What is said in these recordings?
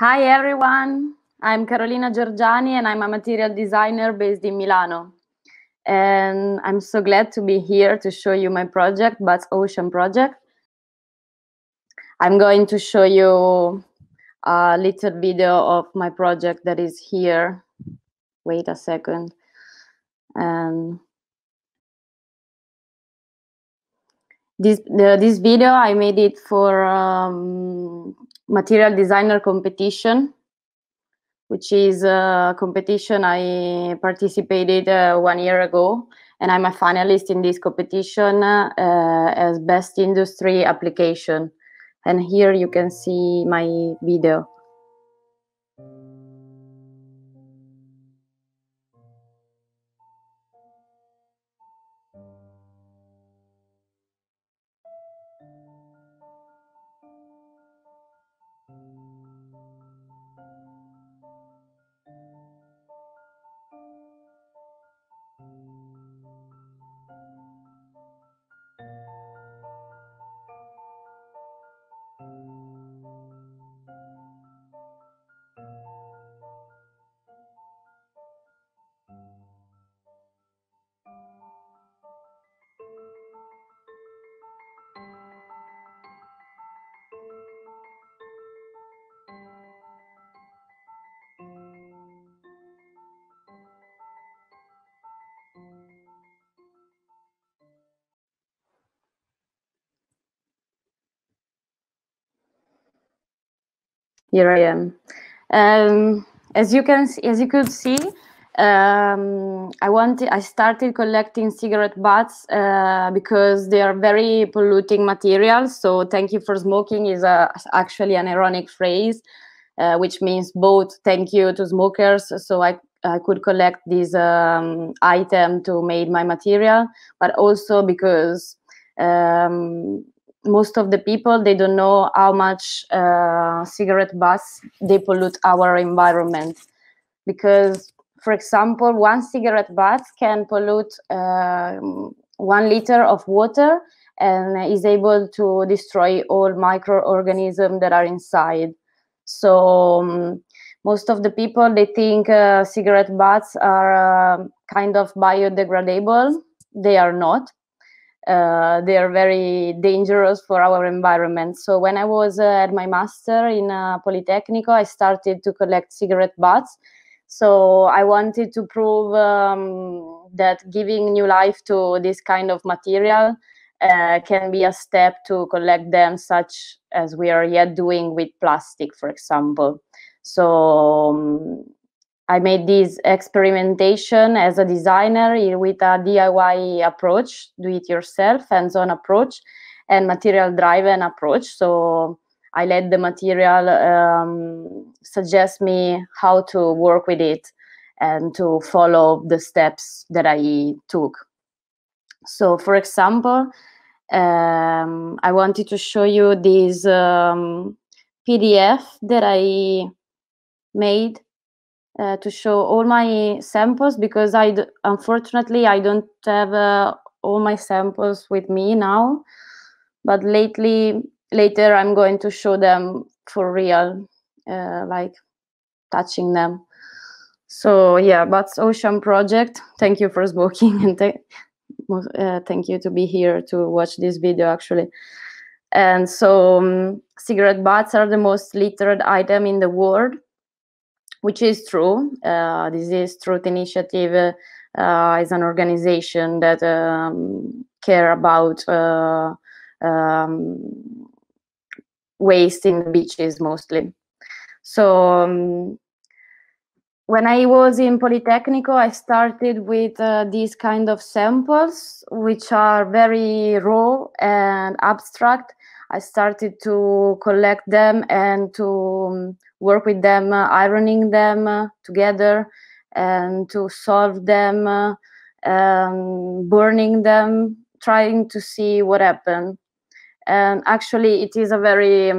Hi everyone, I'm Carolina Giorgiani and I'm a material designer based in Milano. And I'm so glad to be here to show you my project, Bats Ocean project. I'm going to show you a little video of my project that is here. Wait a second. This video, I made it for material designer competition, which is a competition I participated 1 year ago, and I'm a finalist in this competition as best industry application. And here you can see my video. Here I am. As you could see, I started collecting cigarette butts because they are very polluting materials. So "thank you for smoking" is actually an ironic phrase, which means both thank you to smokers. So I could collect this item to make my material, but also because most of the people, they don't know how much cigarette butts they pollute our environment. Because, for example, one cigarette butt can pollute 1 liter of water and is able to destroy all microorganisms that are inside. So most of the people, they think cigarette butts are kind of biodegradable. They are not. They are very dangerous for our environment. So when I was at my master in Politecnico, I started to collect cigarette butts. So I wanted to prove that giving new life to this kind of material can be a step to collect them, such as we are yet doing with plastic, for example. So I made this experimentation as a designer with a DIY approach, do-it-yourself, hands-on approach, and material-driven approach. So I let the material suggest me how to work with it and to follow the steps that I took. So, for example, I wanted to show you this PDF that I made to show all my samples, because unfortunately I don't have all my samples with me now, but later I'm going to show them for real, like touching them. So yeah, Bats Ocean project. Thank you for smoking, and thank you to be here to watch this video actually. And so cigarette butts are the most littered item in the world, which is true. This is Truth Initiative is an organization that care about waste in the beaches mostly. So when I was in Politecnico, I started with these kind of samples, which are very raw and abstract. I started to collect them and to work with them, ironing them together, and to solve them, burning them, trying to see what happened. And actually, it is a very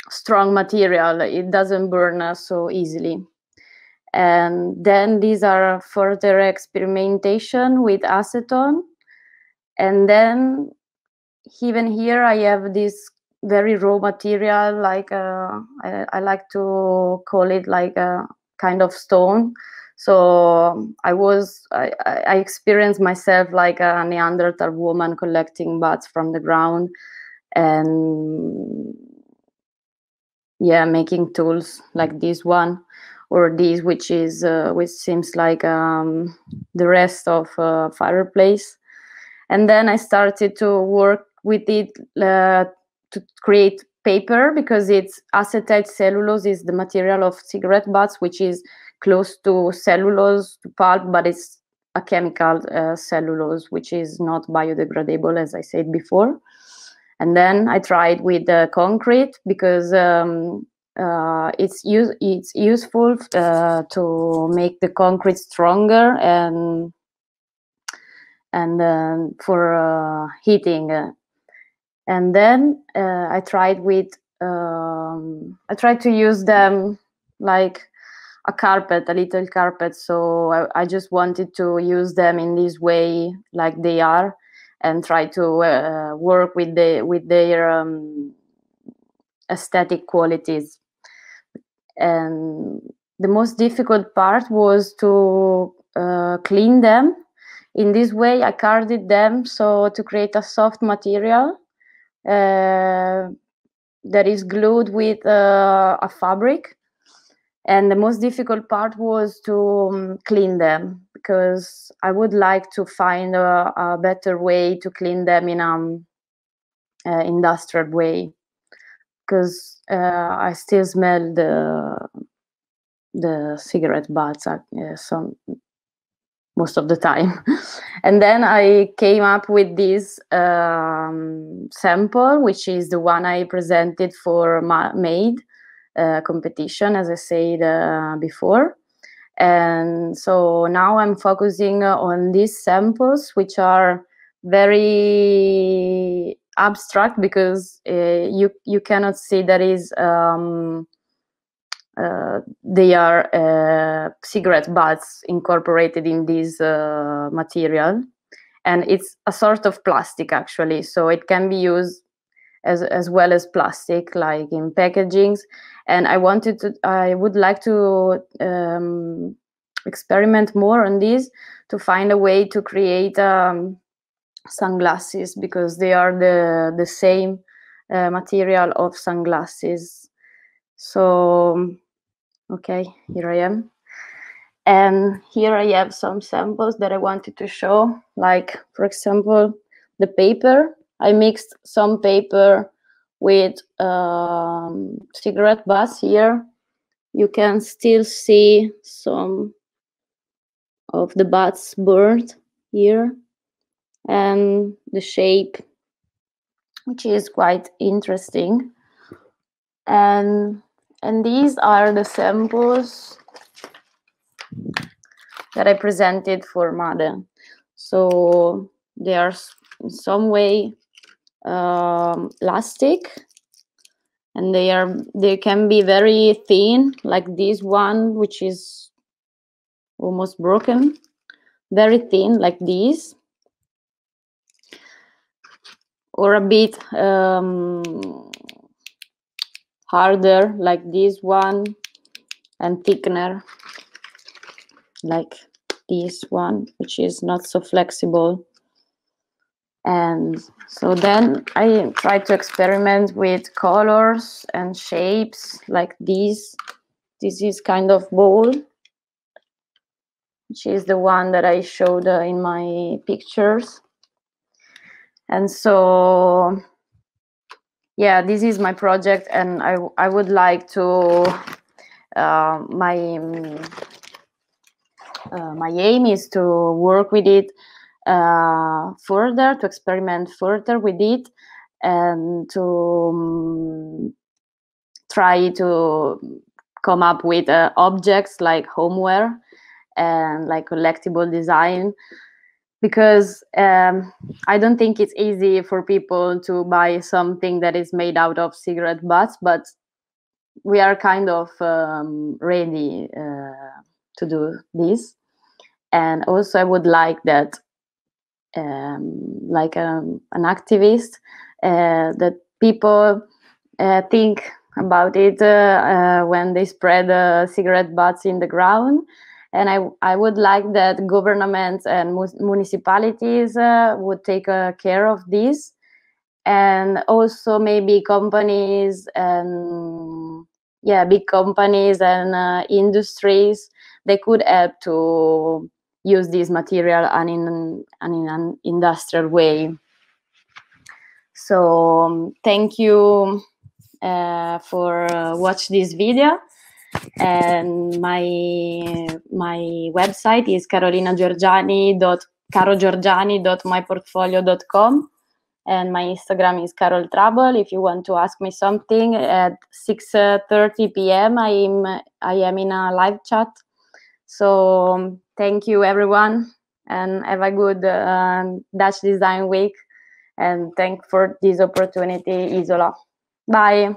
strong material. It doesn't burn so easily. And then these are further experimentation with acetone. And then even here I have this very raw material, like I like to call it like a kind of stone. So I experienced myself like a Neanderthal woman collecting butts from the ground, and yeah, making tools like this one or this, which seems like the rest of fireplace. And then I started to work with it to create paper, because it's acetate cellulose is the material of cigarette butts, which is close to cellulose, to pulp, but it's a chemical cellulose, which is not biodegradable, as I said before. And then I tried with concrete, because it's useful to make the concrete stronger, and for heating. And then I tried to use them like a carpet, a little carpet. So I just wanted to use them in this way, like they are, and try to work with their aesthetic qualities. And the most difficult part was to clean them. In this way, I carded them so to create a soft material that is glued with a fabric. And the most difficult part was to clean them, because I would like to find a better way to clean them in an industrial way, because I still smell the cigarette butts most of the time. And then I came up with this sample, which is the one I presented for MADE competition, as I said before. And so now I'm focusing on these samples, which are very abstract, because you cannot see that is they are cigarette butts incorporated in this material, and it's a sort of plastic actually, so it can be used as well as plastic, like in packagings. And I would like to experiment more on this, to find a way to create sunglasses, because they are the same material of sunglasses. So okay, here I am. And here I have some samples that I wanted to show, like, for example, the paper. I mixed some paper with cigarette butts here. You can still see some of the butts burned here, and the shape, which is quite interesting. And these are the samples that I presented for MADE. So they are in some way elastic, and they can be very thin, like this one, which is almost broken, very thin, like this, or a bit harder, like this one, and thickener, like this one, which is not so flexible. And so then I try to experiment with colors and shapes, like this. This is kind of bowl, which is the one that I showed in my pictures. And so, yeah, this is my project, and I would like to, my aim is to work with it further, to experiment further with it, and to try to come up with objects like homeware and like collectible design, because I don't think it's easy for people to buy something that is made out of cigarette butts, but we are kind of ready to do this. And also I would like that, like an activist, that people think about it when they spread cigarette butts in the ground. And I would like that governments and municipalities would take care of this, and also maybe companies and big companies and industries, they could help to use this material in an industrial way. So thank you for watch this video. And my website is carolinagiorgiani.myportfolio.com, and my Instagram is Carol Trouble. If you want to ask me something at 6:30 p.m., I am in a live chat. So thank you, everyone, and have a good Dutch Design Week. And thank for this opportunity, Isola. Bye.